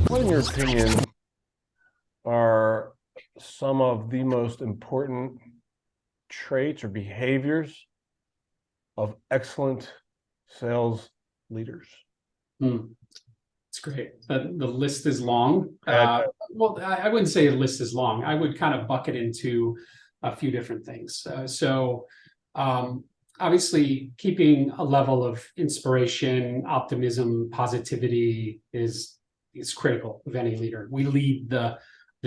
What, in your opinion, are some of the most important traits or behaviors of excellent sales leaders? It's great. The list is long. Uh, Well, I wouldn't say the list is long. I would kind of bucket into a few different things. Um, Obviously, keeping a level of inspiration, optimism, positivity is critical of any leader. We lead the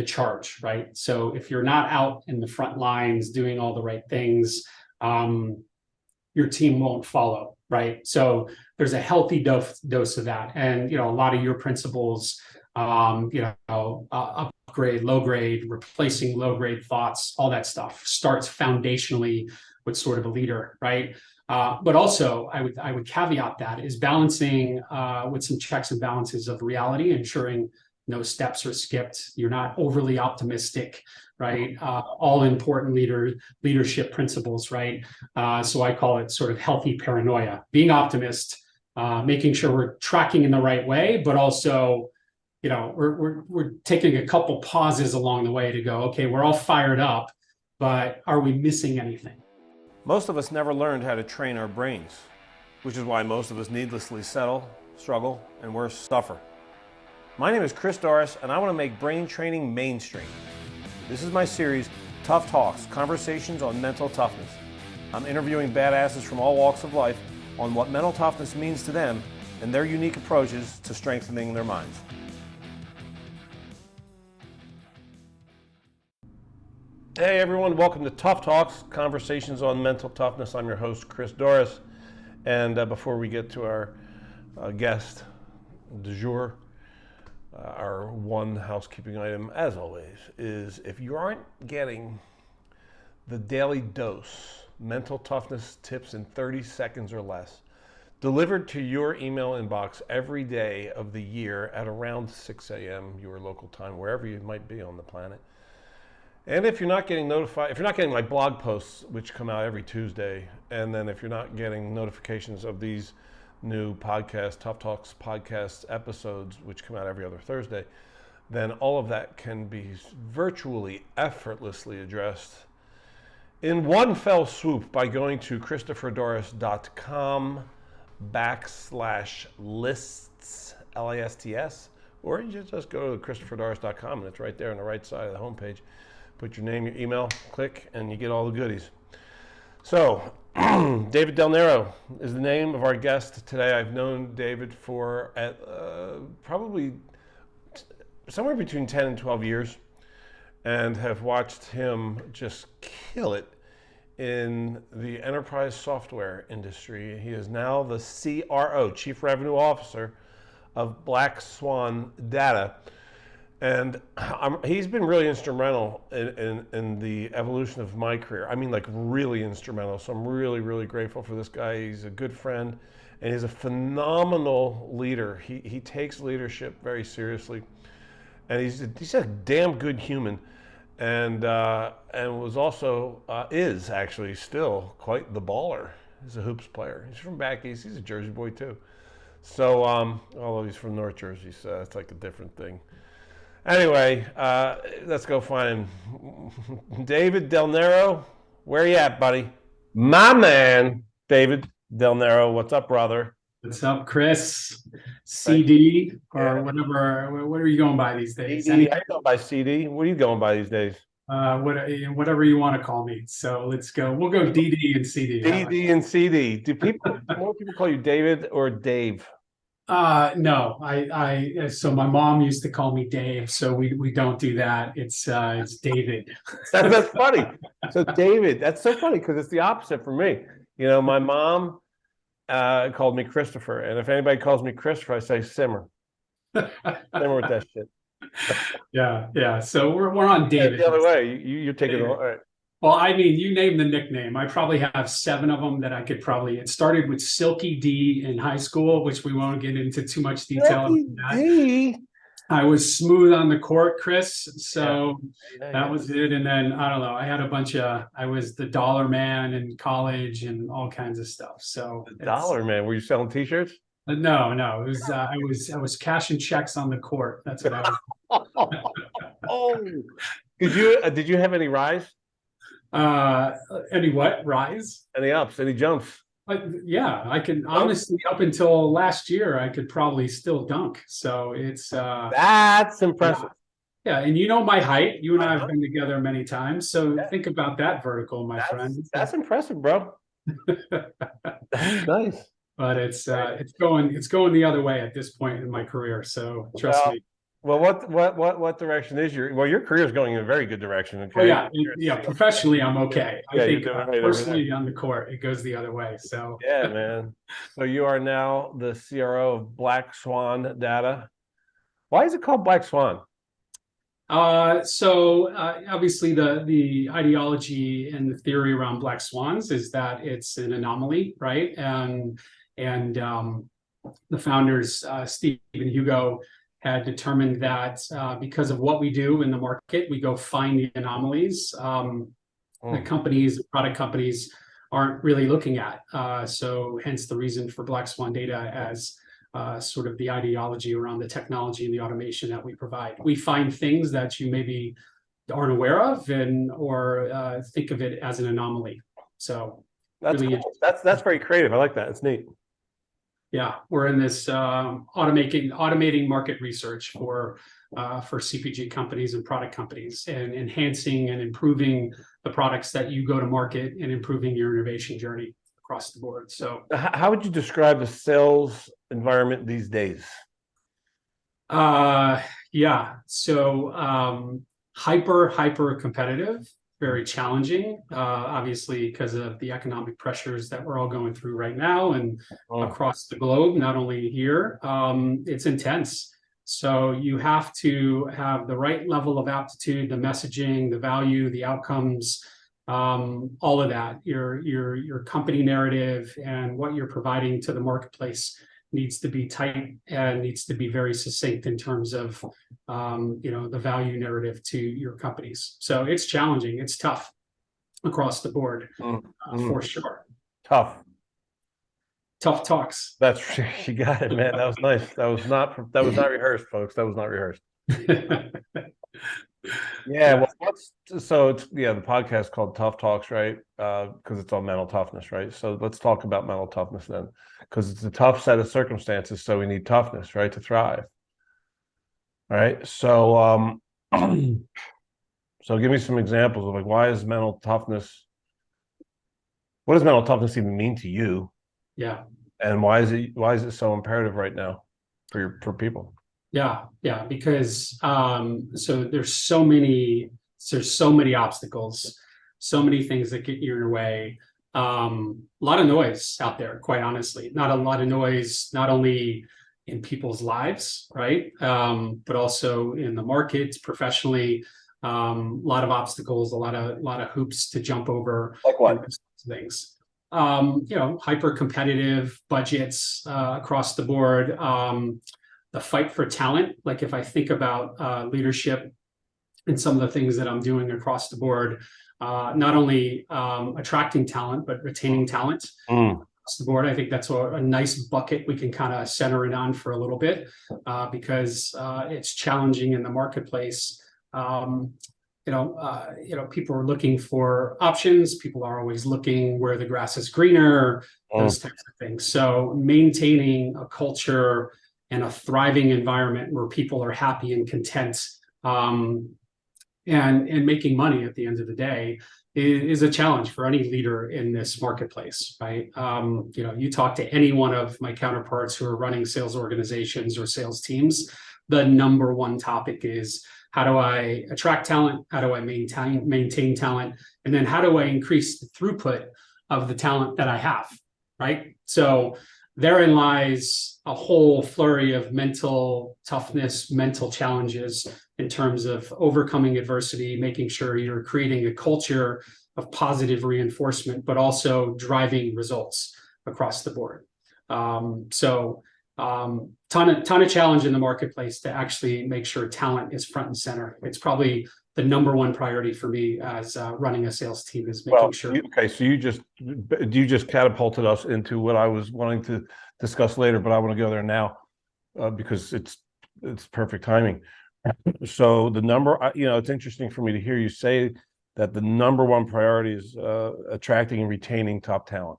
charge, right? So if you're not out in the front lines doing all the right things, your team won't follow, right? So there's a healthy dose of that. And, a lot of your principles, upgrade, low grade, replacing low grade thoughts, all that stuff starts foundationally with sort of a leader, right? But also, I would caveat that is balancing with some checks and balances of reality, ensuring no steps are skipped. You're not overly optimistic, right? All important leadership principles, right? So I call it sort of healthy paranoia, being optimist, making sure we're tracking in the right way, but also, we're taking a couple pauses along the way to go, okay, we're all fired up, but are we missing anything? Most of us never learned how to train our brains, which is why most of us needlessly settle, struggle, and worse, suffer. My name is Chris Doris, and I want to make brain training mainstream. This is my series, Tough Talks, Conversations on Mental Toughness. I'm interviewing badasses from all walks of life on what mental toughness means to them and their unique approaches to strengthening their minds. Hey everyone, welcome to Tough Talks, Conversations on Mental Toughness. I'm your host, Chris Doris. And before we get to our guest du jour, our one housekeeping item, as always, is if you aren't getting the daily dose, mental toughness tips in 30 seconds or less, delivered to your email inbox every day of the year at around 6 a.m. your local time, wherever you might be on the planet. And if you're not getting notified, if you're not getting my blog posts, which come out every Tuesday, and then if you're not getting notifications of these new podcast, Tough Talks podcast episodes, which come out every other Thursday, then all of that can be virtually effortlessly addressed in one fell swoop by going to christopherdoris.com/lists, L-I-S-T-S, or you just go to christopherdoris.com and it's right there on the right side of the homepage. Put your name, your email, click, and you get all the goodies. So, David Delnero is the name of our guest today. I've known David for probably somewhere between 10 and 12 years and have watched him just kill it in the enterprise software industry. He is now the CRO, Chief Revenue Officer of Black Swan Data. And he's been really instrumental in the evolution of my career. I mean, like really instrumental. So I'm really, really grateful for this guy. He's a good friend and he's a phenomenal leader. He takes leadership very seriously. And he's a damn good human. And was also, is actually still quite the baller. He's a hoops player. He's from back east. He's a Jersey boy too. So, although he's from North Jersey, so it's like a different thing. Anyway, let's go find him. David Delnero, where you at, buddy? My man, David Delnero. What's up, brother? What's up, Chris? CD or whatever. What are you going by these days? CD, I go by CD. What are you going by these days? Whatever you want to call me. So let's go. We'll go DD and CD. DD and CD. Do more people call you David or Dave? No, so my mom used to call me Dave, so we don't do that. It's David. That's funny. So David, that's so funny because it's the opposite for me. My mom called me Christopher, and if anybody calls me Christopher, I say simmer. Simmer with that shit. Yeah. So we're on David. The other way, you're taking all right. Well, I mean, you name the nickname. I probably have 7 of them that I could probably. It started with Silky D in high school, which we won't get into too much detail. D. I was smooth on the court, Chris. So that was it. And then I don't know. I had a bunch of. I was the dollar man in college and all kinds of stuff. So the dollar man. Were you selling T-shirts? No, it was I was cashing checks on the court. That's what I Oh, did you have any rise, was. Any what? Rise? any ups, any jumps? Yeah, I can Dunks? honestly, up until last year, I could probably still dunk. So it's That's yeah, impressive. yeah. And you know my height. You and I have Uh-huh. been together many times. So Yeah, think about that vertical, my that's friend. that's impressive, bro. That's nice. But Right. it's going the other way at this point in my career. So trust Well, me. well, what direction is your career is going in a very good direction. Oh Okay, yeah, yeah. Professionally, I'm okay. I yeah, you're think doing right over there. personally on the court, it goes the other way. So Yeah, man. So you are now the CRO of Black Swan Data. Why is it called Black Swan? Obviously the ideology and the theory around black swans is that it's an anomaly, right? And the founders, Steve and Hugo, had determined that because of what we do in the market, we go find the anomalies that Hmm. companies, product companies aren't really looking at. So hence the reason for Black Swan Data as sort of the ideology around the technology and the automation that we provide. We find things that you maybe aren't aware of and or think of it as an anomaly. So That's really cool. That's very creative. I like that. It's neat. yeah, we're in this automating market research for CPG companies and product companies, and enhancing and improving the products that you go to market, and improving your innovation journey across the board. So, How would you describe the sales environment these days? uh, yeah, so hyper competitive, very challenging, obviously because of the economic pressures that we're all going through right now and Hmm. across the globe, not only here. It's intense. So you have to have the right level of aptitude, the messaging, the value, the outcomes, all of that. Your company narrative and what you're providing to the marketplace needs to be tight and needs to be very succinct in terms of the value narrative to your companies. So it's challenging, it's tough across the board, Hmm. Hmm. for sure. Tough. Tough talks. That's you got it, man. That was nice. That was not rehearsed, folks. That was not rehearsed. Yeah, Yeah, well, it's the podcast called Tough Talks, right? Because it's on mental toughness, right? So let's talk about mental toughness then, because it's a tough set of circumstances, so we need toughness, right, to thrive. All right. So so give me some examples of like why is mental toughness, what does mental toughness even mean to you? yeah, And why is it so imperative right now for people? yeah, because there's so many obstacles, so many things that get in your way. A lot of noise out there, quite honestly. Not a lot of noise, not only in people's lives, right? But also in the markets, professionally. A lot of obstacles, a lot of hoops to jump over, Like and what? those things. Hyper competitive budgets across the board. The fight for talent. Like if I think about leadership and some of the things that I'm doing across the board, not only attracting talent, but retaining talent Mm. across the board. I think that's a nice bucket we can kind of center it on for a little bit, because it's challenging in the marketplace. People are looking for options. People are always looking where the grass is greener, Mm. those types of things. So maintaining a culture and a thriving environment where people are happy and content, um, and making money at the end of the day is a challenge for any leader in this marketplace, right? You talk to any one of my counterparts who are running sales organizations or sales teams, the number one topic is how do I attract talent? How do I maintain talent? And then how do I increase the throughput of the talent that I have, right? So therein lies a whole flurry of mental toughness, mental challenges in terms of overcoming adversity, making sure you're creating a culture of positive reinforcement, but also driving results across the board. Ton of challenge in the marketplace to actually make sure talent is front and center. It's probably the number one priority for me as running a sales team, is making Well, sure. okay, so you just catapulted us into what I was wanting to discuss later, but I want to go there now because it's perfect timing. So the number, it's interesting for me to hear you say that the number one priority is attracting and retaining top talent.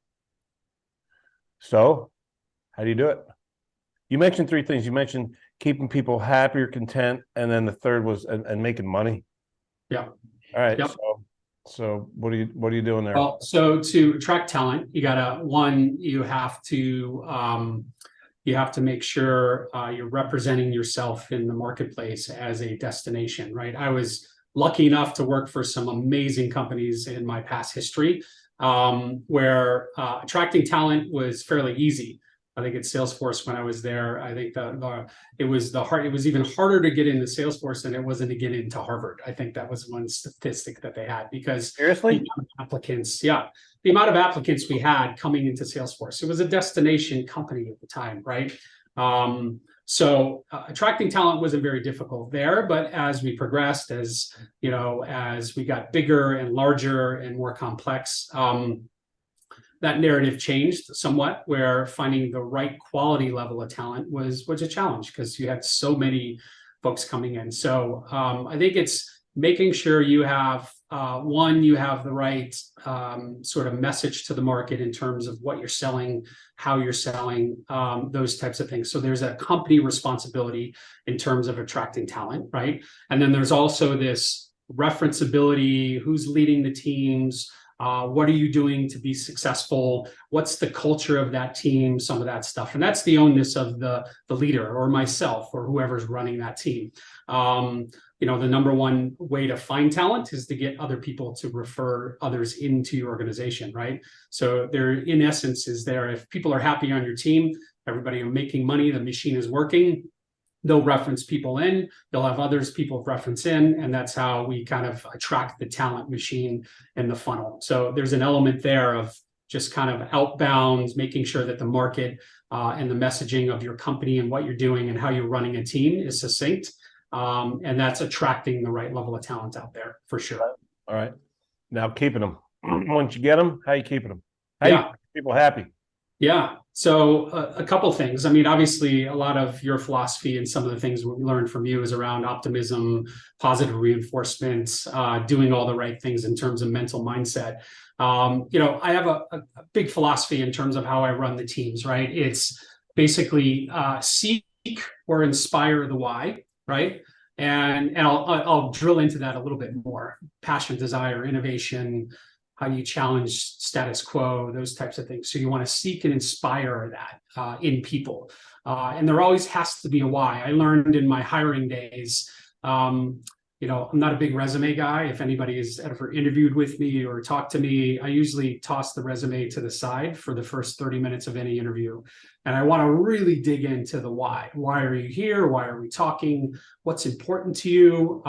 So how do you do it? You mentioned three things. You mentioned keeping people happy or content, and then the third was and making money. Yeah. All right. Yep. So what are you doing there? Well, so to attract talent, you have to make sure you're representing yourself in the marketplace as a destination, right? I was lucky enough to work for some amazing companies in my past history, where attracting talent was fairly easy. I think at Salesforce when I was there, I think it was even harder to get into Salesforce than it wasn't to get into Harvard. I think that was one statistic that they had, because Seriously? The amount of applicants we had coming into Salesforce. It was a destination company at the time, right? So attracting talent wasn't very difficult there, but as we progressed, as we got bigger and larger and more complex, that narrative changed somewhat, where finding the right quality level of talent was a challenge, because you had so many folks coming in. So I think it's making sure you have the right sort of message to the market in terms of what you're selling, how you're selling, those types of things. So there's a company responsibility in terms of attracting talent, right? And then there's also this referenceability: who's leading the teams, what are you doing to be successful, what's the culture of that team, some of that stuff. And that's the onus of the leader, or myself, or whoever's running that team. The number one way to find talent is to get other people to refer others into your organization, right? So there, in essence, is there, if people are happy on your team, everybody are making money, the machine is working, they'll reference people in, they'll have people reference in, and that's how we kind of attract the talent machine in the funnel. So there's an element there of just kind of outbound, making sure that the market and the messaging of your company and what you're doing and how you're running a team is succinct. And that's attracting the right level of talent out there, for sure. All right. Now keeping them. Once you get them, how are you keeping them? How you keep people happy? Yeah. So a couple things. I mean, obviously, a lot of your philosophy and some of the things we learned from you is around optimism, positive reinforcement, doing all the right things in terms of mental mindset. I have a big philosophy in terms of how I run the teams, right? It's basically seek or inspire the why, right? And I'll drill into that a little bit more: passion, desire, innovation, how you challenge status quo, those types of things. So you want to seek and inspire that in people. And there always has to be a why. I learned in my hiring days, I'm not a big resume guy. If anybody has ever interviewed with me or talked to me, I usually toss the resume to the side for the first 30 minutes of any interview. And I want to really dig into the why. Why are you here? Why are we talking? What's important to you?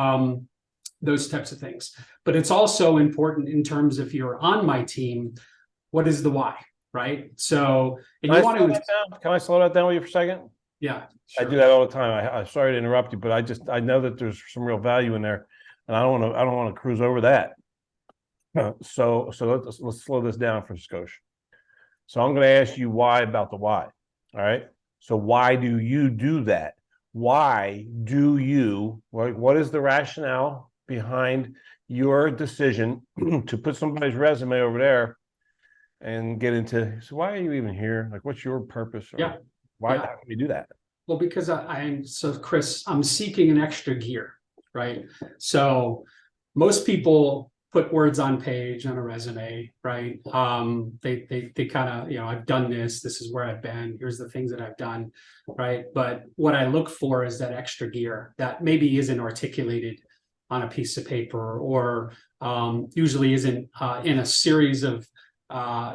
Those types of things. But it's also important in terms, if you're on my team, what is the why, right? So, and you want to. Can I slow that down with you for a second? Yeah, sure. I do that all the time. I'm sorry to interrupt you, but I know that there's some real value in there, and I don't want to cruise over that. So let's slow this down for Scotia. So I'm going to ask you why about the why. All right. So why do you do that? Why do you? What is the rationale behind your decision to put somebody's resume over there and get into, so why are you even here? Like, what's your purpose? How can you do that? Well, because Chris, I'm seeking an extra gear, right? So most people put words on page on a resume, right? They kind of, I've done this is where I've been, here's the things that I've done, right? But what I look for is that extra gear that maybe isn't articulated on a piece of paper, or usually isn't in a series of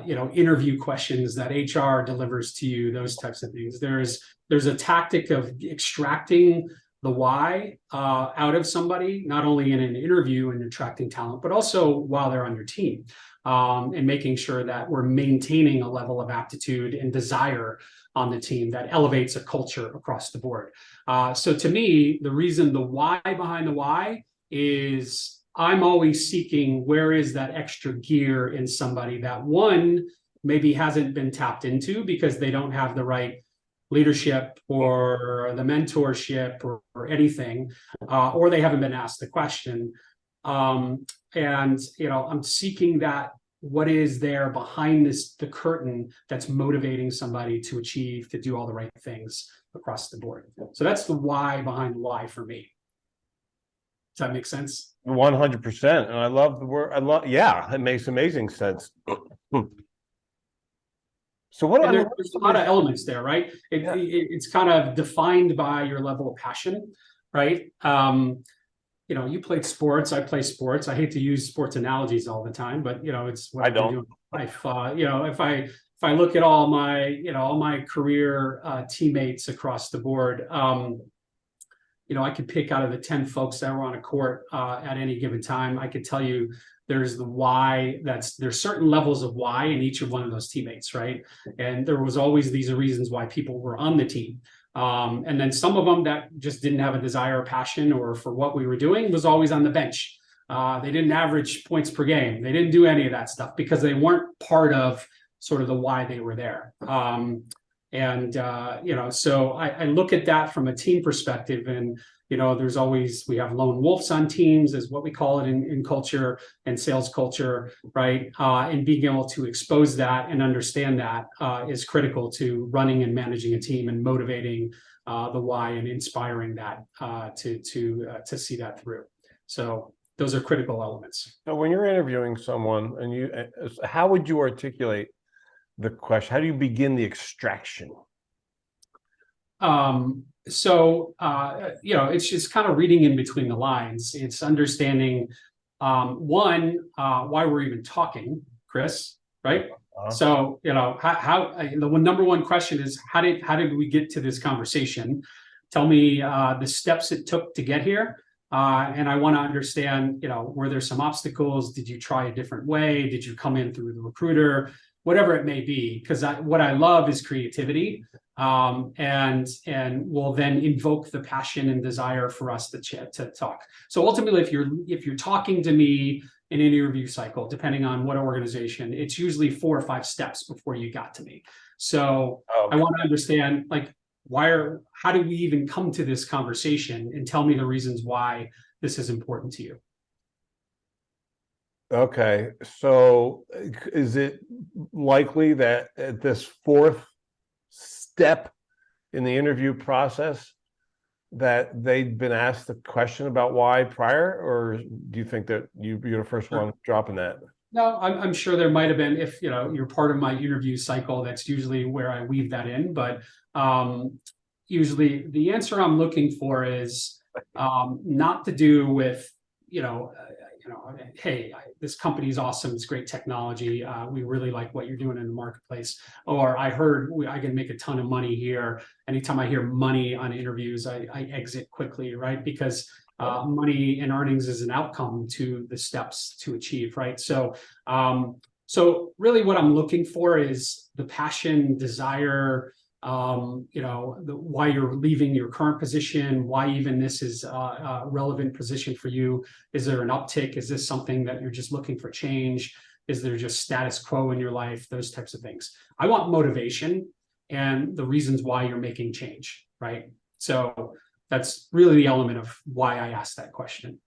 interview questions that HR delivers to you, those types of things. There's a tactic of extracting the why out of somebody, not only in an interview and attracting talent, but also while they're on your team, and making sure that we're maintaining a level of aptitude and desire on the team that elevates a culture across the board. So to me, the reason, the why behind the why, is I'm always seeking, where is that extra gear in somebody that, one, maybe hasn't been tapped into because they don't have the right leadership or the mentorship or anything, or they haven't been asked the question. And I'm seeking that, what is there behind the curtain that's motivating somebody to achieve, to do all the right things across the board. So that's the why behind why for me. Does that make sense? 100%. And I love the word. Yeah, it makes amazing sense. So what there's a lot of elements there, right? It's kind of defined by your level of passion, right? You played sports, I play sports. I hate to use sports analogies all the time, but it's what I don't. do in life. If I look at all my career teammates across the board, I could pick out of the 10 folks that were on a court at any given time. I could tell you there's the why. There's certain levels of why in each of one of those teammates, right? And there was always these reasons why people were on the team. And then some of them that just didn't have a desire or passion or for what we were doing was always on the bench. They didn't average points per game. They didn't do any of that stuff because they weren't part of sort of the why they were there. So I look at that from a team perspective, and we have lone wolves on teams, is what we call it in culture and sales culture, right? And being able to expose that and understand that is critical to running and managing a team and motivating the why and inspiring that to see that through. So those are critical elements. So when you're interviewing someone, how would you articulate the question? How do you begin the extraction? It's just kind of reading in between the lines. It's understanding why we're even talking, Chris, right? So how the number one question is how did we get to this conversation? Tell me the steps it took to get here. And I want to understand, were there some obstacles? Did you try a different way? Did you come in through the recruiter? Whatever it may be, because what I love is creativity, and will then invoke the passion and desire for us to talk. So ultimately, if you're talking to me in an interview cycle, depending on what organization, it's usually 4 or 5 steps before you got to me. So I want to understand, how do we even come to this conversation, and tell me the reasons why this is important to you. Okay, so is it likely that at this 4th step in the interview process that they'd been asked the question about why prior, or do you think that you're the first one dropping that? No, I'm sure there might have been. If you're part of my interview cycle, that's usually where I weave that in. But usually the answer I'm looking for is not to do with hey, this company is awesome. It's great technology. We really like what you're doing in the marketplace. Or I heard I can make a ton of money here. Anytime I hear money on interviews, I exit quickly, right? Because money and earnings is an outcome to the steps to achieve, right? So really what I'm looking for is the passion, desire, why you're leaving your current position, why even this is a relevant position for you. Is there an uptick? Is this something that you're just looking for change? Is there just status quo in your life? Those types of things. I want motivation and the reasons why you're making change, right? So that's really the element of why I asked that question.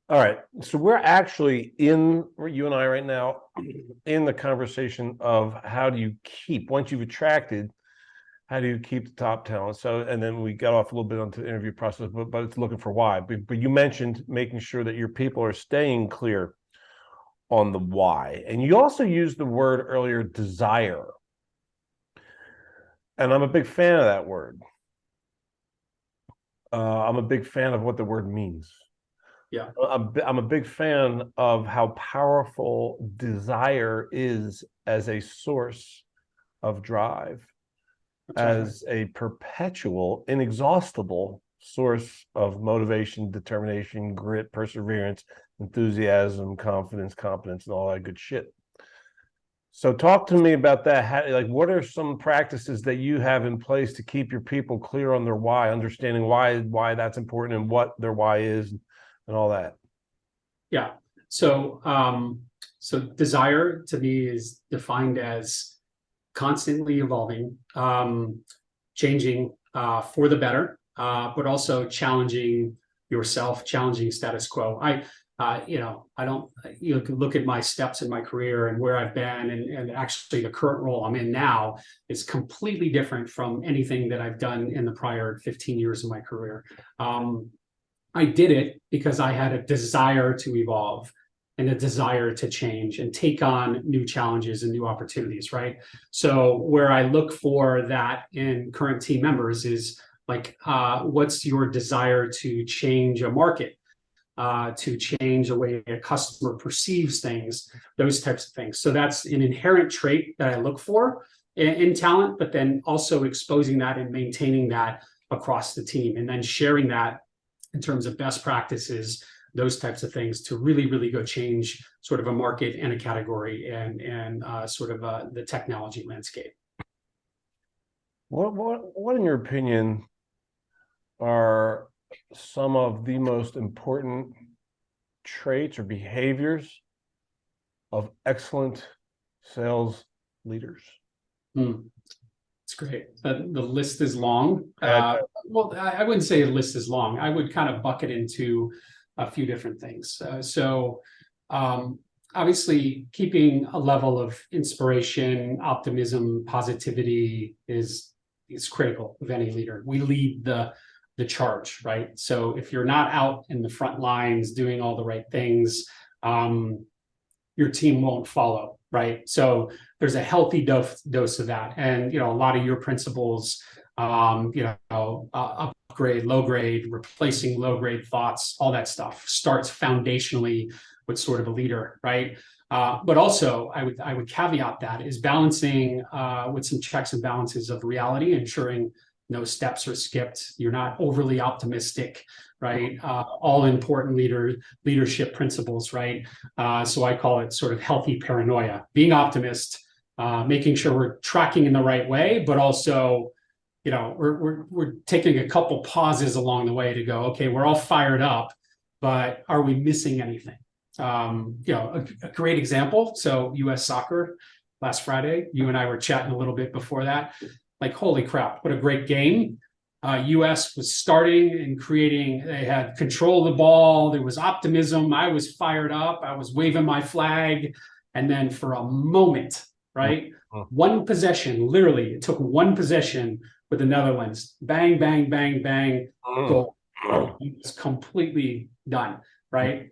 All right, so we're actually you and I right now, in the conversation of how do you keep, once you've attracted, how do you keep the top talent? So, and then we got off a little bit onto the interview process, but it's looking for why. But you mentioned making sure that your people are staying clear on the why. And you also used the word earlier, desire. And I'm a big fan of that word. I'm a big fan of what the word means. Yeah, I'm a big fan of how powerful desire is as a source of drive, as a perpetual, inexhaustible source of motivation, determination, grit, perseverance, enthusiasm, confidence, competence, and all that good shit. So talk to me about that. What are some practices that you have in place to keep your people clear on their why, understanding why that's important and what their why is, and all that? Yeah. So desire to me is defined as constantly evolving, changing for the better, but also challenging yourself, challenging status quo. I don't, you can look at my steps in my career and where I've been, and actually the current role I'm in now is completely different from anything that I've done in the prior 15 years of my career. I did it because I had a desire to evolve and a desire to change and take on new challenges and new opportunities, right? So where I look for that in current team members is like, what's your desire to change a market, to change the way a customer perceives things, those types of things. So that's an inherent trait that I look for in talent, but then also exposing that and maintaining that across the team, and then sharing that in terms of best practices, those types of things, to really, really go change sort of a market and a category and sort of the technology landscape. What in your opinion are some of the most important traits or behaviors of excellent sales leaders? It's great. The list is long. Uh, Well, I wouldn't say a list is long. I would kind of bucket into a few different things. Obviously, keeping a level of inspiration, optimism, positivity is critical of any leader. We lead the charge, right? So if you're not out in the front lines doing all the right things, your team won't follow, right? So there's a healthy dose of that. And, a lot of your principles, upgrade, low grade, replacing low grade thoughts, all that stuff starts foundationally with sort of a leader, right? But also I would caveat that is balancing with some checks and balances of reality, ensuring no steps are skipped. You're not overly optimistic, right? All important leadership principles, right? So I call it sort of healthy paranoia, being optimist, making sure we're tracking in the right way, but also, we're taking a couple pauses along the way to go, okay, we're all fired up, but are we missing anything? A great example. So US soccer last Friday, you and I were chatting a little bit before that. Like, holy crap, what a great game. US was starting and creating, they had control of the ball. There was optimism. I was fired up. I was waving my flag. And then for a moment, right? One possession, literally, it took one possession with the Netherlands. Bang, bang, bang, bang, goal. It's completely done, right?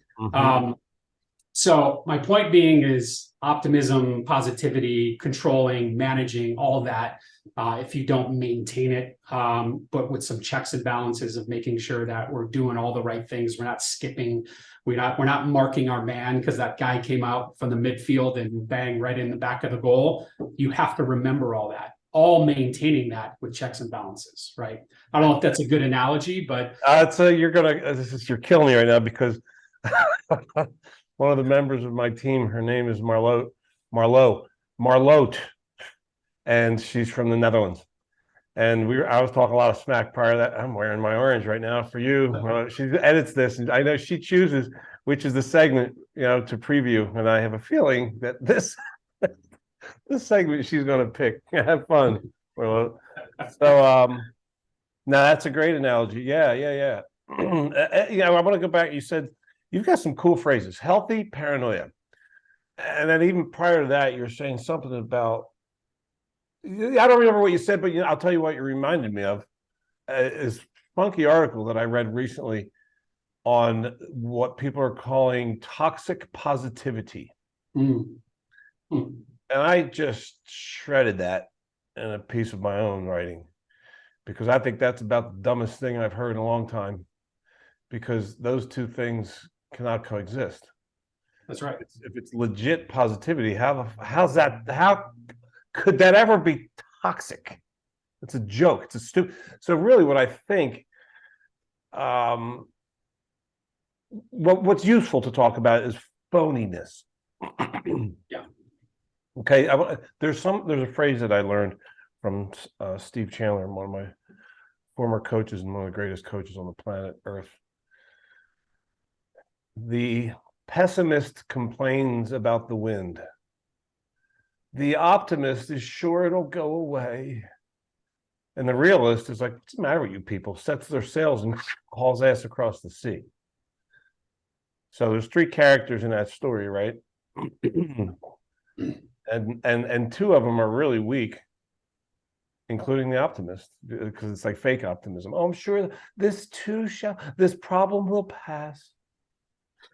So my point being is optimism, positivity, controlling, managing, all that. If you don't maintain it, but with some checks and balances of making sure that we're doing all the right things, we're not skipping, we're not marking our man because that guy came out from the midfield and bang right in the back of the goal. You have to remember all that, all maintaining that with checks and balances, right? I don't know if that's a good analogy, but you're killing me right now, because one of the members of my team, her name is Marlotte, and she's from the Netherlands. And I was talking a lot of smack prior to that. I'm wearing my orange right now for you. She edits this, and I know she chooses which is the segment, to preview. And I have a feeling that this segment she's going to pick. Have fun. So, no, that's a great analogy. Yeah. I want to go back. You said you've got some cool phrases: healthy paranoia, and then even prior to that, you're saying something about. I don't remember what you said, but I'll tell you what you reminded me of. Is funky article that I read recently on what people are calling toxic positivity. And I just shredded that in a piece of my own writing, because I think that's about the dumbest thing I've heard in a long time, because those two things cannot coexist. That's right. If it's legit positivity, how could that ever be toxic? It's a joke. It's a stupid. So really what I think, what's useful to talk about is phoniness. Yeah. Okay. There's a phrase that I learned from Steve Chandler, one of my former coaches and one of the greatest coaches on the planet Earth. The pessimist complains about the wind. The optimist is sure it'll go away. And the realist is like, what's the matter with you people? Sets their sails and hauls ass across the sea. So there's three characters in that story, right? and two of them are really weak, including the optimist, because it's like fake optimism. Oh, I'm sure this problem will pass.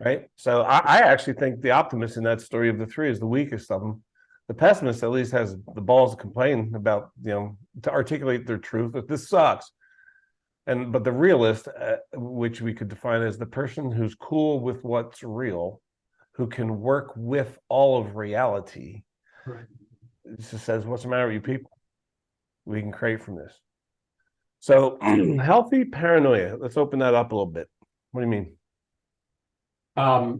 Right. So I actually think the optimist in that story of the three is the weakest of them. The pessimist at least has the balls to complain about, to articulate their truth that this sucks. But the realist, which we could define as the person who's cool with what's real, who can work with all of reality, Right. just says, what's the matter with you people? We can create from this. So healthy paranoia. Let's open that up a little bit. What do you mean?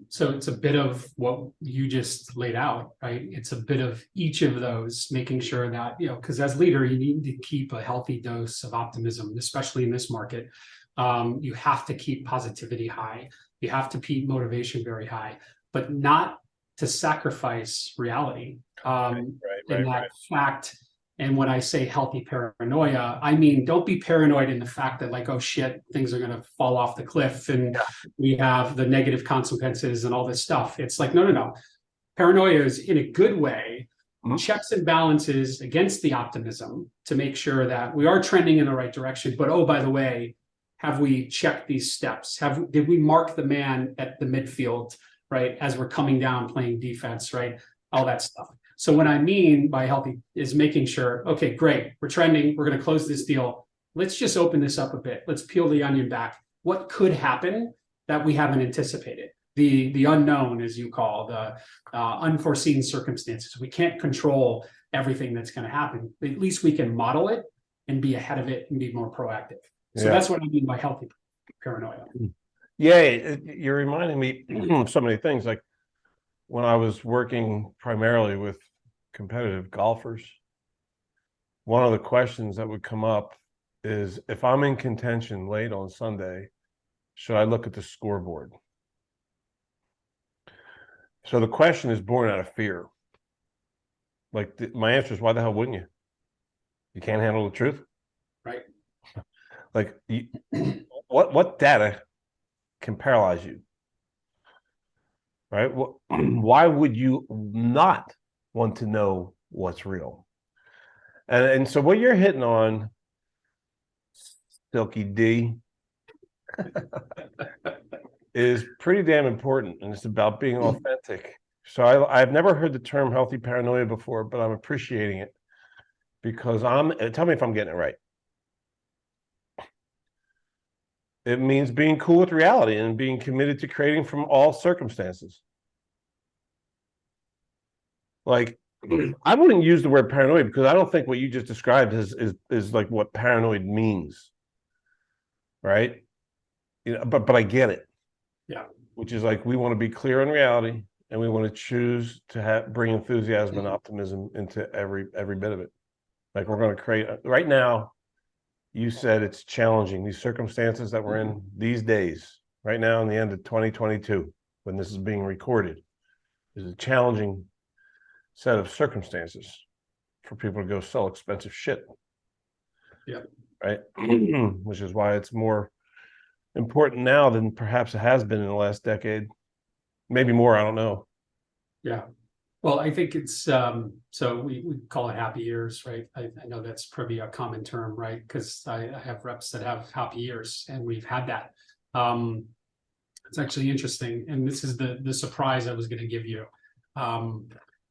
So it's a bit of what you just laid out, right? It's a bit of each of those, making sure that, because as leader, you need to keep a healthy dose of optimism, especially in this market. You have to keep positivity high. You have to keep motivation very high, but not to sacrifice reality. That fact. And when I say healthy paranoia, I mean, don't be paranoid in the fact that like, oh shit, things are going to fall off the cliff and we have the negative consequences and all this stuff. It's like, no. Paranoia is in a good way, checks and balances against the optimism to make sure that we are trending in the right direction. But, oh, by the way, have we checked these steps? Did we mark the man at the midfield, right? As we're coming down playing defense, right? All that stuff. So what I mean by healthy is making sure, okay, great, we're trending, we're going to close this deal. Let's just open this up a bit. Let's peel the onion back. What could happen that we haven't anticipated? The unknown, as you call, the unforeseen circumstances. We can't control everything that's going to happen. But at least we can model it and be ahead of it and be more proactive. So that's what I mean by healthy paranoia. Yeah, you're reminding me of so many things. Like when I was working primarily with competitive golfers, one of the questions that would come up is, if I'm in contention late on Sunday, should I look at the scoreboard? So the question is born out of fear. Like my answer is, why the hell wouldn't you? You can't handle the truth? Right. Like what data can paralyze you? Right? Why would you not want to know what's real? And so what you're hitting on, Silky D, is pretty damn important, and it's about being authentic. So I've never heard the term healthy paranoia before, but I'm appreciating it because tell me if I'm getting it right. It means being cool with reality and being committed to creating from all circumstances. Like, I wouldn't use the word paranoid because I don't think what you just described is like what paranoid means, right? But I get it. Yeah. Which is like, we want to be clear on reality and we want to choose to bring enthusiasm and optimism into every bit of it. Like we're going to create right now. You said it's challenging. These circumstances that we're in these days, right now in the end of 2022, when this is being recorded, is a challenging set of circumstances for people to go sell expensive shit. Yeah. Right. Which is why it's more important now than perhaps it has been in the last decade. Maybe more, I don't know. Yeah. Well, I think it's so we call it happy years, right? I know that's probably a common term, right? Because I have reps that have happy years, and we've had that. It's actually interesting, and this is the surprise I was going to give you.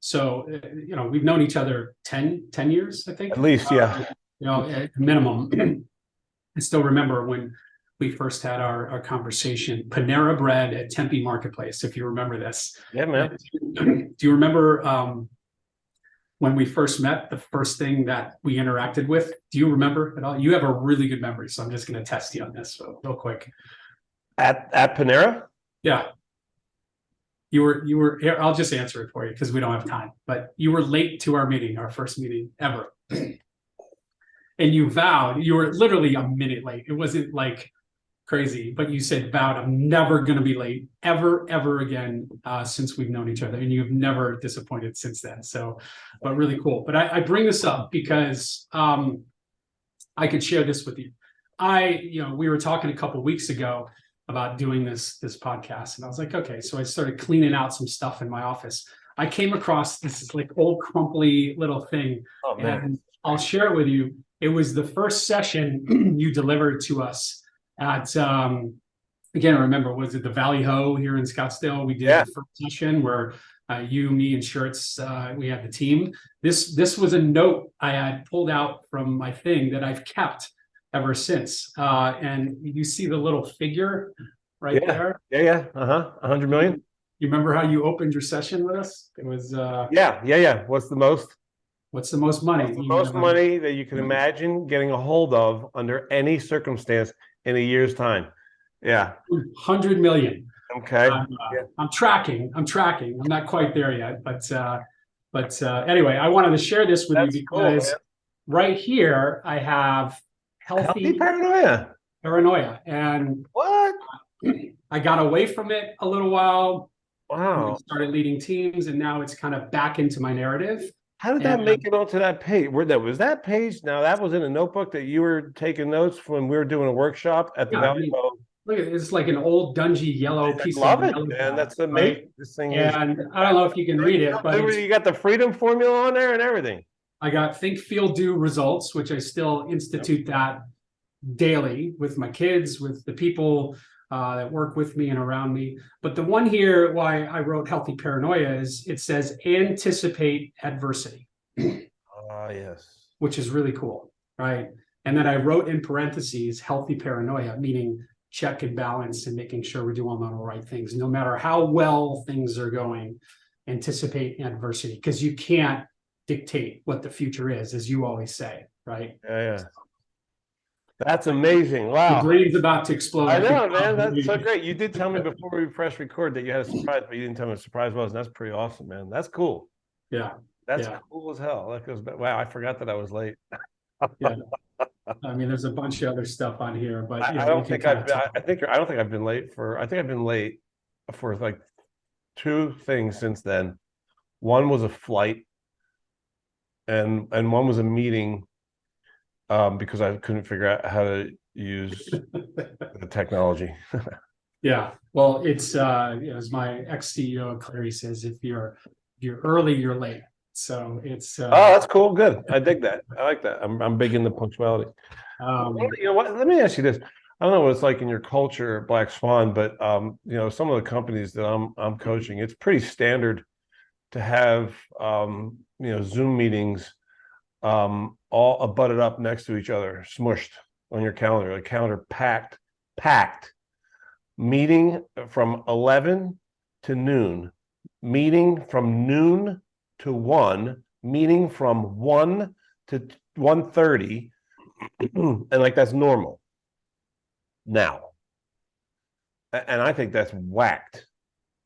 So we've known each other 10 years, I think. At least, yeah. At minimum. I still remember when we first had our conversation, Panera Bread at Tempe Marketplace, if you remember this. Yeah, man. Do you remember when we first met, the first thing that we interacted with? Do you remember at all? You have a really good memory, so I'm just going to test you on this real quick. At Panera? Yeah. You were here, I'll just answer it for you because we don't have time, but you were late to our meeting, our first meeting ever. And you vowed, you were literally a minute late. It wasn't like crazy. But you said, vowed, I'm never going to be late ever again since we've known each other, and you've never disappointed since then. So, but really cool. But I bring this up because I could share this with you. We were talking a couple of weeks ago about doing this podcast, and I was like, okay. So I started cleaning out some stuff in my office. I came across this like old crumply little thing, and I'll share it with you. It was the first session you delivered to us at I can't remember, was it the Valley Ho here in Scottsdale? We did the first session where you, me, and Shirts, we had the team. This was a note I had pulled out from my thing that I've kept ever since. And you see the little figure right there? Yeah. 100 million. You remember how you opened your session with us? It was Yeah. What's the most money? What's the most money that you can imagine getting a hold of under any circumstance in a year's time? Yeah. 100 million. Okay. I'm tracking. I'm not quite there yet, but anyway, I wanted to share this with you because right here I have healthy paranoia, and what? I got away from it a little while. Wow. Started leading teams, and now it's kind of back into my narrative. How did that make it onto that page? Was that page? Now that was in a notebook that you were taking notes when we were doing a workshop at the Valley. Look at it, it's like an old dungy yellow piece. I love it, man. That's amazing. Right? This thing is. And I don't know if you can read it, but you got the freedom formula on there and everything. I got think, feel, do results, which I still institute that daily with my kids, with the people that work with me and around me. But the one here, why I wrote healthy paranoia, is it says anticipate adversity. Yes. Which is really cool, right? And then I wrote in parentheses healthy paranoia, meaning check and balance and making sure we're doing all the right things. No matter how well things are going, anticipate adversity, because you can't dictate what the future is, as you always say, right? Yeah. That's amazing. Wow. The brain's about to explode. I know, man. That's so great. You did tell me before we pressed record that you had a surprise, but you didn't tell me what the surprise was. And that's pretty awesome, man. That's cool. Yeah. That's cool as hell. That goes back. Wow, I forgot that I was late. Yeah. I mean, there's a bunch of other stuff on here, but I don't think I've been late for. I think I've been late for like 2 things since then. One was a flight, and one was a meeting, because I couldn't figure out how to use the technology. Yeah, well, it's as my ex-CEO Clary says, if you're early, you're late. So it's oh, that's cool. Good. I dig that. I like that. I'm big into punctuality. You know what? Let me ask you this. I don't know what it's like in your culture, Black Swan, but some of the companies that I'm coaching, it's pretty standard to have Zoom meetings all abutted up next to each other, smushed on your calendar, like calendar packed. Meeting from 11 to noon, meeting from noon to 1, meeting from 1 to 1:30, and like that's normal now. And I think that's whacked.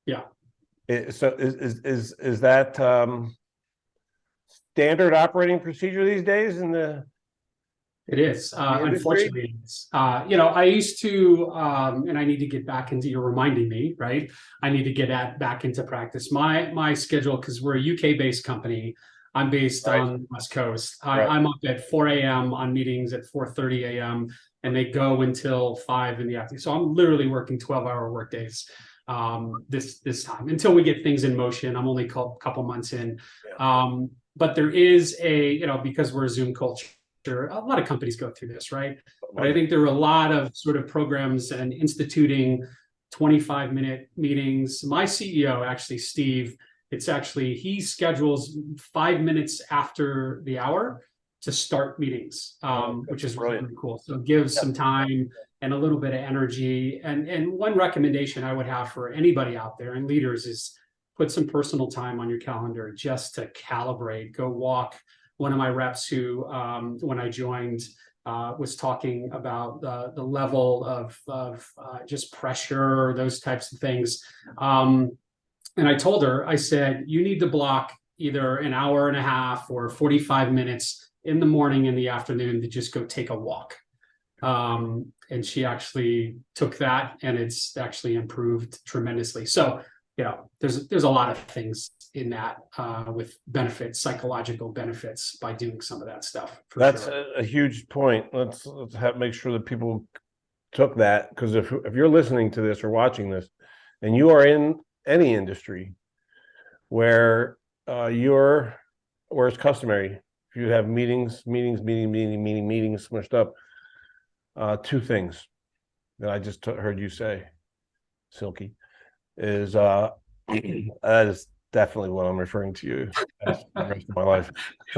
Yeah. So is that standard operating procedure these days in the? It is, unfortunately. I used to, and I need to get back into, you're reminding me, right? I need to get back into practice. My schedule, because we're a UK-based company, I'm based on the West Coast. I'm up at 4 a.m. on meetings at 4:30 a.m. and they go until 5 in the afternoon. So I'm literally working 12-hour workdays this time until we get things in motion. I'm only a couple months in. But there is because we're a Zoom culture, a lot of companies go through this, right? But I think there are a lot of sort of programs and instituting 25-minute meetings. My CEO, actually, Steve, he schedules 5 minutes after the hour to start meetings, which is really cool. So it gives some time and a little bit of energy. And one recommendation I would have for anybody out there and leaders is put some personal time on your calendar just to calibrate. Go walk. One of my reps who, when I joined, was talking about the level of just pressure, those types of things. And I told her, I said, you need to block either an hour and a half or 45 minutes in the morning and the afternoon to just go take a walk. And she actually took that, and it's actually improved tremendously. So, there's a lot of things in that with benefits, psychological benefits by doing some of that stuff. That's sure. a huge point. Let's make sure that people took that, because if you're listening to this or watching this, and you are in any industry where where it's customary, if you have meetings smushed up, two things that I just heard you say, Silky, is that is definitely what I'm referring to you as the rest of my life.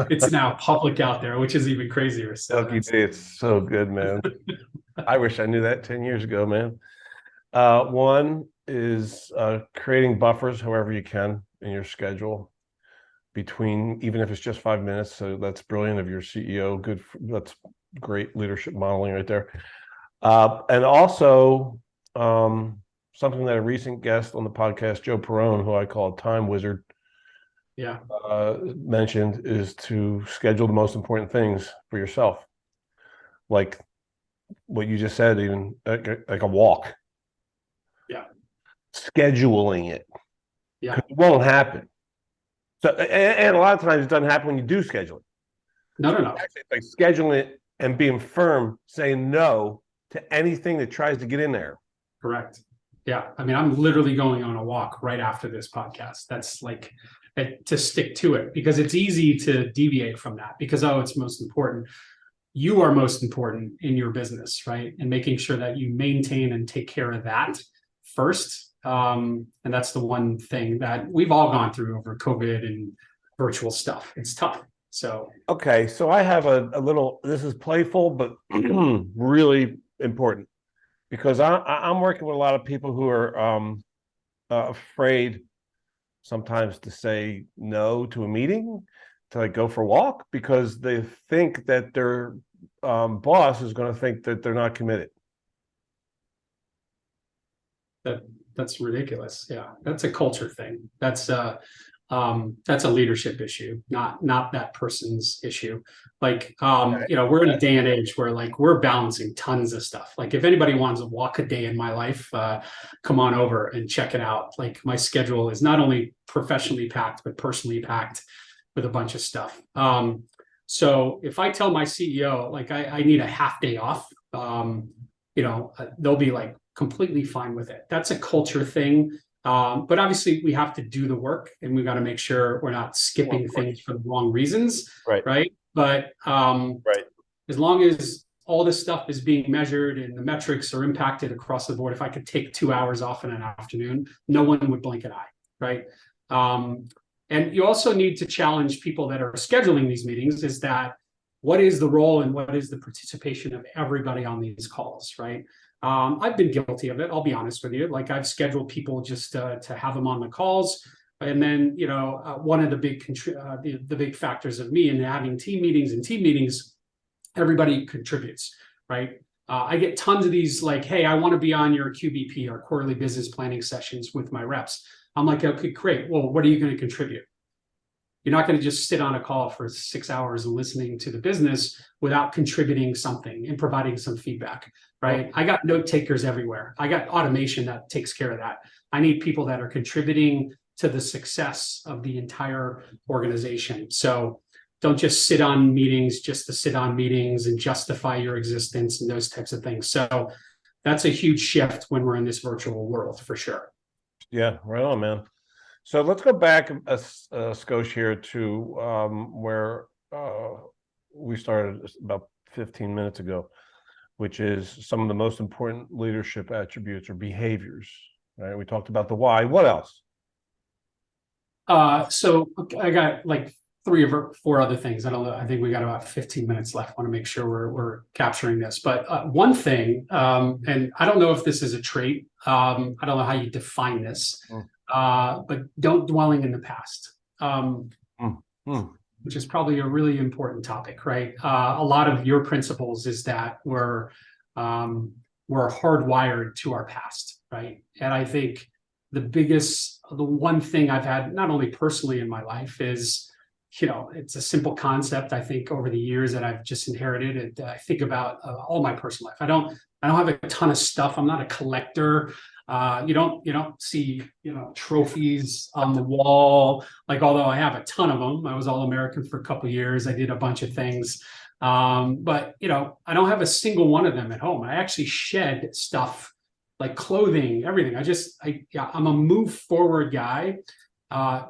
It's now public out there, which is even crazier. So Silky, it's so good, man. I wish I knew that 10 years ago, man. One is creating buffers however you can in your schedule between, even if it's just 5 minutes. So that's brilliant of your CEO. That's great leadership modeling right there. And also, something that a recent guest on the podcast, Joe Perone, who I call a time wizard, mentioned, is to schedule the most important things for yourself. Like what you just said, even like a walk. Yeah. Scheduling it. Yeah. It won't happen. So, and a lot of times it doesn't happen when you do schedule it. No. Actually, it's like scheduling it and being firm, saying no to anything that tries to get in there. Correct. Yeah. I mean, I'm literally going on a walk right after this podcast. That's like to stick to it, because it's easy to deviate from that because, it's most important. You are most important in your business, right? And making sure that you maintain and take care of that first. And that's the one thing that we've all gone through over COVID and virtual stuff. It's tough. So, okay. So I have a little, this is playful, but really important, because I'm working with a lot of people who are afraid sometimes to say no to a meeting, to like go for a walk, because they think that their boss is going to think that they're not committed. that's ridiculous. Yeah, that's a culture thing. That's a leadership issue, not that person's issue. Like, we're in a day and age where like we're balancing tons of stuff. Like if anybody wants to walk a day in my life, come on over and check it out. Like my schedule is not only professionally packed, but personally packed with a bunch of stuff. So if I tell my CEO, like I need a half day off, they'll be like completely fine with it. That's a culture thing. But obviously we have to do the work, and we got to make sure we're not skipping things for the wrong reasons. Right. But as long as all this stuff is being measured and the metrics are impacted across the board, if I could take 2 hours off in an afternoon, no one would blink an eye. Right. And you also need to challenge people that are scheduling these meetings, is that what is the role and what is the participation of everybody on these calls, right? I've been guilty of it. I'll be honest with you. Like I've scheduled people just to have them on the calls. And then, one of the big factors of me in having team meetings, everybody contributes, right? I get tons of these like, hey, I want to be on your QBP, or quarterly business planning sessions with my reps. I'm like, okay, great. Well, what are you going to contribute? You're not going to just sit on a call for 6 hours and listening to the business without contributing something and providing some feedback, right? I got note takers everywhere. I got automation that takes care of that. I need people that are contributing to the success of the entire organization. So don't just sit on meetings just to sit on meetings and justify your existence and those types of things. So that's a huge shift when we're in this virtual world, for sure. Yeah, right on, man. So let's go back a skosh here to where we started about 15 minutes ago, which is some of the most important leadership attributes or behaviors. Right? We talked about the why. What else? So I got like 3 or 4 other things. I don't know. I think we got about 15 minutes left. I want to make sure we're capturing this. But one thing, and I don't know if this is a trait. I don't know how you define this. But don't dwelling in the past, which is probably a really important topic, right? A lot of your principles is that we're hardwired to our past, right? And I think the one thing I've had, not only personally in my life, is it's a simple concept. I think over the years that I've just inherited it, I think about all my personal life. I don't have a ton of stuff. I'm not a collector. You don't see, trophies on the wall. Like, although I have a ton of them, I was All-American for a couple of years. I did a bunch of things. But I don't have a single one of them at home. I actually shed stuff like clothing, everything. I'm a move forward guy.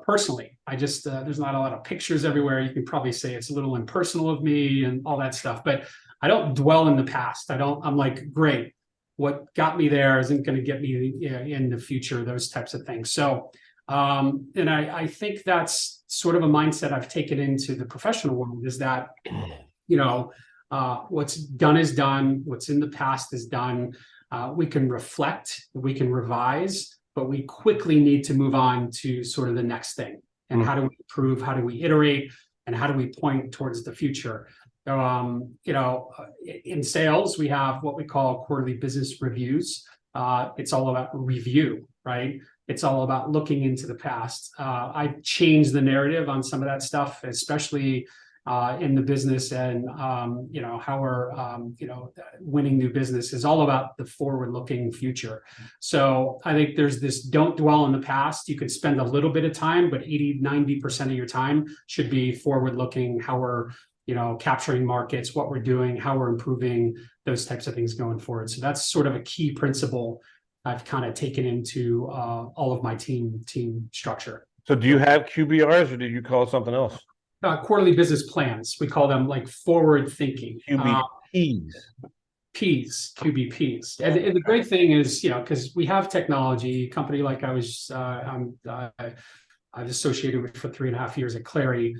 Personally, there's not a lot of pictures everywhere. You can probably say it's a little impersonal of me and all that stuff, but I don't dwell in the past. I'm like, great, what got me there isn't going to get me in the future, those types of things. So, and I think that's sort of a mindset I've taken into the professional world, is that, what's done is done. What's in the past is done. We can reflect, we can revise, but we quickly need to move on to sort of the next thing. And how do we improve? How do we iterate? And how do we point towards the future? In sales, we have what we call quarterly business reviews. It's all about review, right? It's all about looking into the past. I changed the narrative on some of that stuff, especially in the business, and how we're winning new business is all about the forward-looking future. So I think there's this, don't dwell in the past. You could spend a little bit of time, but 80-90% of your time should be forward-looking, how we're capturing markets, what we're doing, how we're improving, those types of things going forward. So that's sort of a key principle I've kind of taken into all of my team structure. So do you have QBRs, or did you call it something else? Quarterly business plans. We call them like forward thinking. QBPs. QBPs. And the great thing is, because we have technology, company like I was, I've associated with for 3.5 years at Clary,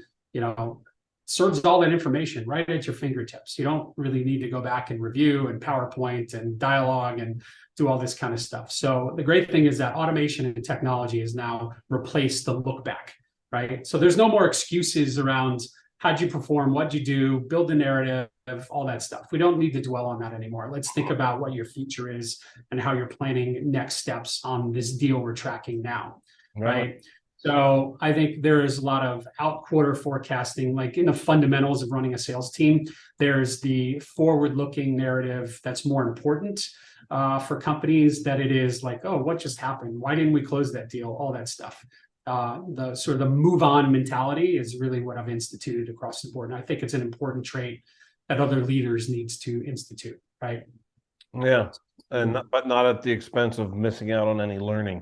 serves all that information right at your fingertips. You don't really need to go back and review and PowerPoint and dialogue and do all this kind of stuff. So the great thing is that automation and technology has now replaced the look back. Right. So there's no more excuses around how'd you perform, what'd you do, build the narrative, all that stuff. We don't need to dwell on that anymore. Let's think about what your future is and how you're planning next steps on this deal we're tracking now. Right. So I think there is a lot of out-quarter forecasting, like in the fundamentals of running a sales team. There's the forward-looking narrative that's more important for companies, that it is like, oh, what just happened? Why didn't we close that deal? All that stuff. The sort of the move on mentality is really what I've instituted across the board. And I think it's an important trait that other leaders needs to institute, right? Yeah. But not at the expense of missing out on any learning.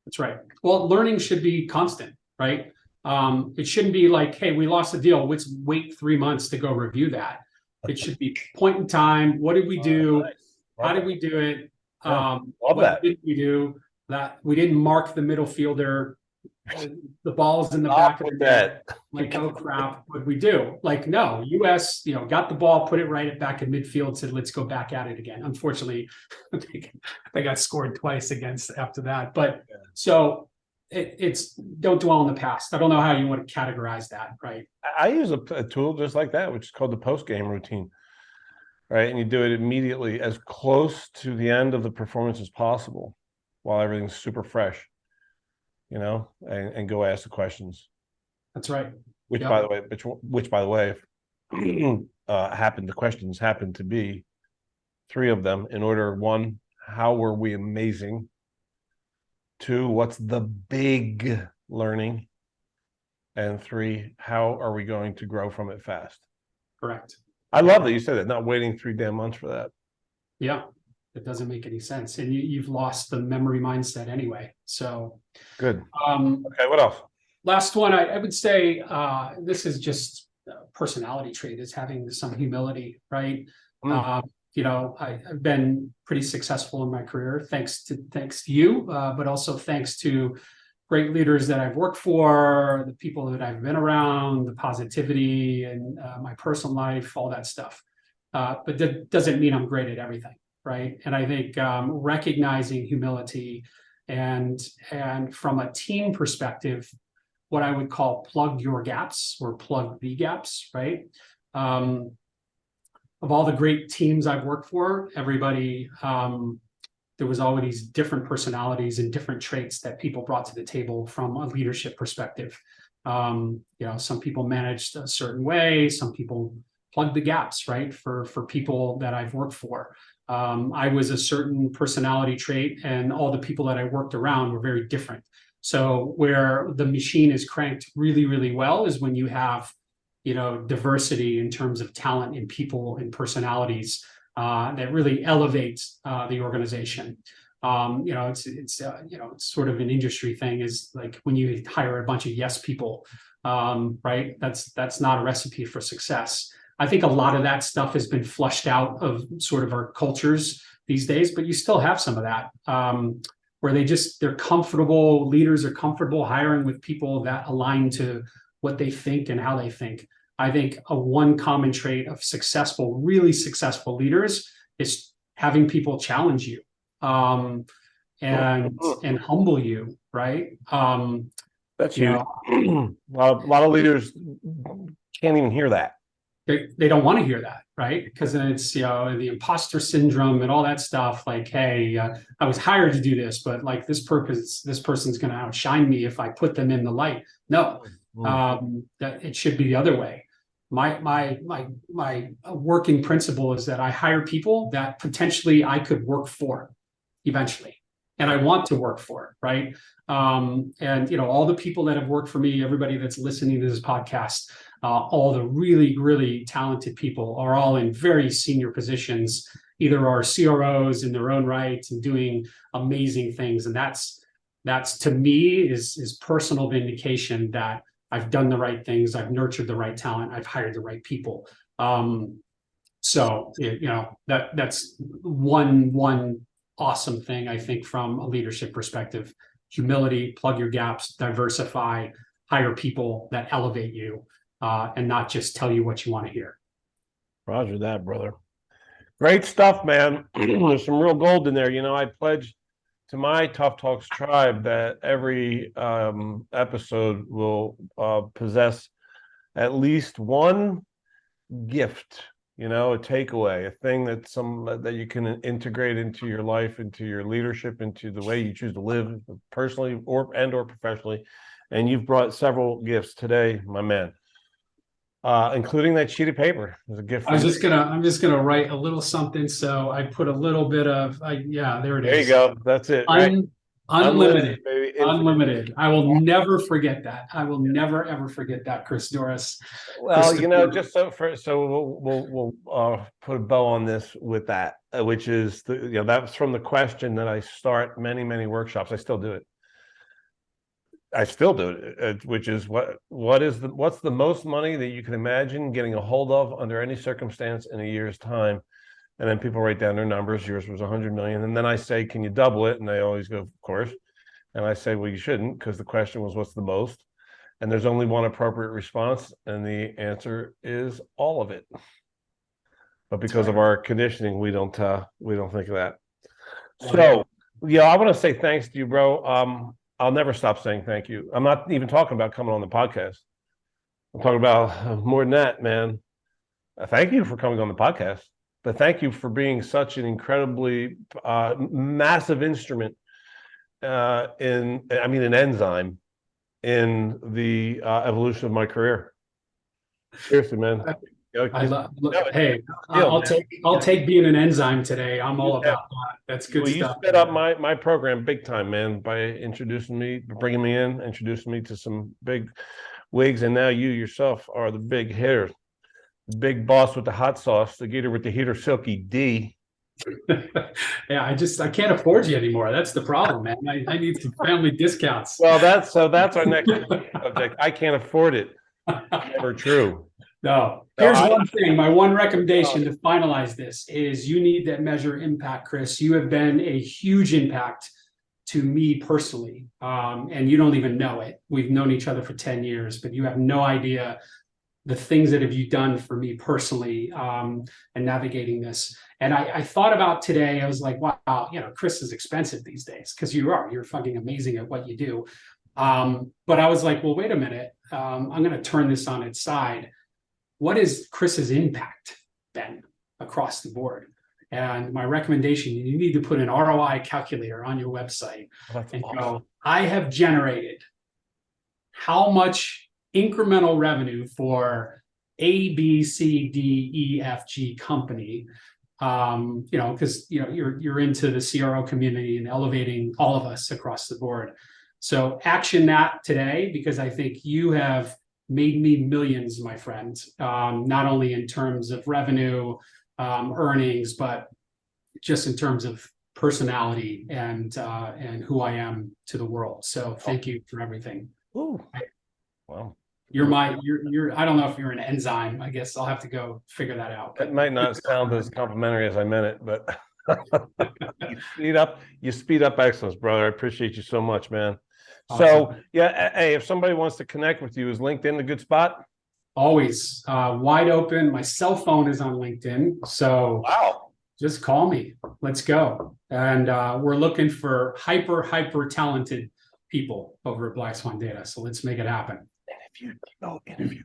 That's right. Well, learning should be constant, right? It shouldn't be like, hey, we lost a deal, let's wait 3 months to go review that. It should be point in time. What did we do? Nice. How did we do it? What did we do? That we didn't mark the middle fielder, the ball's in the back of the net. Like, oh crap, what did we do? Like, no, US, got the ball, put it right back in midfield, said, let's go back at it again. Unfortunately, they got scored twice against after that. But so it's don't dwell on the past. I don't know how you want to categorize that, right? I use a tool just like that, which is called the post-game routine. Right. And you do it immediately, as close to the end of the performance as possible, while everything's super fresh, and go ask the questions. That's right. Which, by the way, the questions happen to be 3 of them in order. 1, how were we amazing? 2, what's the big learning? And 3, how are we going to grow from it fast? Correct. I love that you said that, not waiting 3 damn months for that. Yeah. It doesn't make any sense, and you've lost the memory mindset anyway. So good. Okay, what else? Last one, I would say this is just a personality trait, is having some humility, right? I've been pretty successful in my career thanks to you, but also thanks to great leaders that I've worked for, the people that I've been around, the positivity and my personal life, all that stuff. But that doesn't mean I'm great at everything. Right. And I think recognizing humility and from a team perspective, what I would call plug your gaps or plug the gaps, right? Of all the great teams I've worked for, everybody, there was always different personalities and different traits that people brought to the table from a leadership perspective. Some people managed a certain way, some people plug the gaps, right? For people that I've worked for. I was a certain personality trait, and all the people that I worked around were very different. So where the machine is cranked really, really well is when you have, diversity in terms of talent in people and personalities that really elevates the organization. It's sort of an industry thing, is like when you hire a bunch of yes people, right? That's not a recipe for success. I think a lot of that stuff has been flushed out of sort of our cultures these days, but you still have some of that, where they're comfortable, leaders are comfortable hiring with people that align to what they think and how they think. I think one common trait of really successful leaders is having people challenge you, and humble you, right? That's huge. A lot of leaders can't even hear that. They don't want to hear that, right? Because then it's the imposter syndrome and all that stuff. Like, hey, I was hired to do this, but like this person's going to outshine me if I put them in the light. No, that it should be the other way. My working principle is that I hire people that potentially I could work for eventually, and I want to work for, right? And all the people that have worked for me, everybody that's listening to this podcast, all the really, really talented people are all in very senior positions, either are CROs in their own right and doing amazing things. And that's to me is personal vindication that I've done the right things, I've nurtured the right talent, I've hired the right people. So that's one awesome thing, I think, from a leadership perspective. Humility, plug your gaps, diversify, hire people that elevate you, and not just tell you what you want to hear. Roger that, brother. Great stuff, man. There's some real gold in there. I pledge to my Tough Talks tribe that every episode will possess at least one gift, a takeaway, a thing that you can integrate into your life, into your leadership, into the way you choose to live personally or professionally. And you've brought several gifts today, my man, including that sheet of paper. It's a gift. I'm just gonna write a little something. So I put a little bit of, there it is. There you go. That's it. Right? Unlimited, baby. Unlimited. I will never forget that. I will never ever forget that, Chris Doris. Well, just so we'll put a bow on this with that, which is that's from the question that I start many workshops. I still do it. Which is what's the most money that you can imagine getting a hold of under any circumstance in a year's time? And then people write down their numbers. Yours was 100 million. And then I say, can you double it? And they always go, of course. And I say, well, you shouldn't, because the question was, what's the most? And there's only one appropriate response. And the answer is all of it. But because of our conditioning, we don't think of that. So, I want to say thanks to you, bro. I'll never stop saying thank you. I'm not even talking about coming on the podcast. I'm talking about more than that, man. Thank you for coming on the podcast. But thank you for being such an incredibly massive instrument an enzyme in the evolution of my career. Seriously, man. I'll take being an enzyme today. I'm all about that. That's good stuff. You sped up my program big time, man, by introducing me, introducing me to some big wigs, and now you yourself are the big hitter. Big boss with the hot sauce, the geeter with the heater, Silky D. Yeah, I can't afford you anymore. That's the problem, man. I need some family discounts. Well, that's our next subject. I can't afford it. Never true. No. Here's one thing. My one recommendation to finalize this is you need to measure impact, Chris. You have been a huge impact to me personally, and you don't even know it. We've known each other for 10 years, but you have no idea the things that have you done for me personally, and navigating this. And I thought about today, I was like, wow, Chris is expensive these days, because you're fucking amazing at what you do. But I was like, well, wait a minute. I'm going to turn this on its side. What is Chris's impact then across the board? And my recommendation, you need to put an ROI calculator on your website and go, I have generated how much incremental revenue for A, B, C, D, E, F, G company. Because you're into the CRO community and elevating all of us across the board. So action that today, because I think you have made me millions, my friend. Not only in terms of revenue, earnings, but just in terms of personality and who I am to the world. So thank you for everything. Ooh. Wow. You're I don't know if you're an enzyme. I guess I'll have to go figure that out. It might not sound as complimentary as I meant it, but you speed up excellence, brother. I appreciate you so much, man. Awesome. So yeah, hey, if somebody wants to connect with you, is LinkedIn a good spot? Always wide open. My cell phone is on LinkedIn. So wow, just call me. Let's go. And we're looking for hyper talented people over at Black Swan Data. So let's make it happen. And if you go interview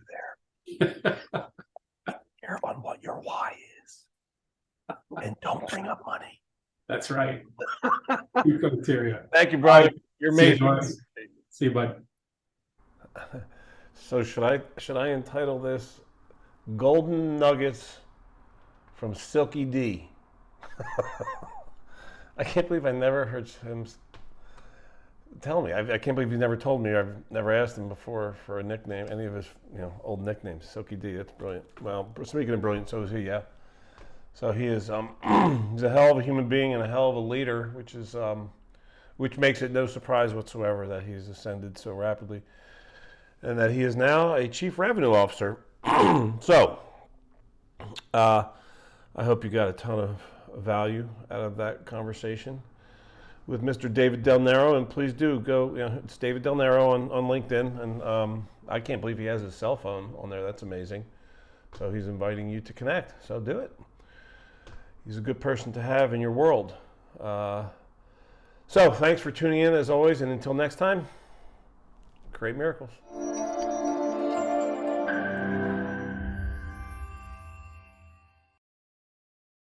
there, care on what your why is, and don't bring up money. That's right. Good criteria. Thank you, brother. You're amazing. See you, bud. So should I entitle this "Golden Nuggets from Silky D"? I can't believe I never heard him tell me. I can't believe he's never told me. I've never asked him before for a nickname, any of his old nicknames. Silky D, that's brilliant. Well, speaking of brilliant, so is he, yeah. So he is he's a hell of a human being and a hell of a leader, which makes it no surprise whatsoever that he's ascended so rapidly, and that he is now a chief revenue officer. So I hope you got a ton of value out of that conversation with Mr. David Delnero, and please do go. It's David Delnero on LinkedIn, and I can't believe he has his cell phone on there. That's amazing. So he's inviting you to connect. So do it. He's a good person to have in your world. So thanks for tuning in as always, and until next time, create miracles.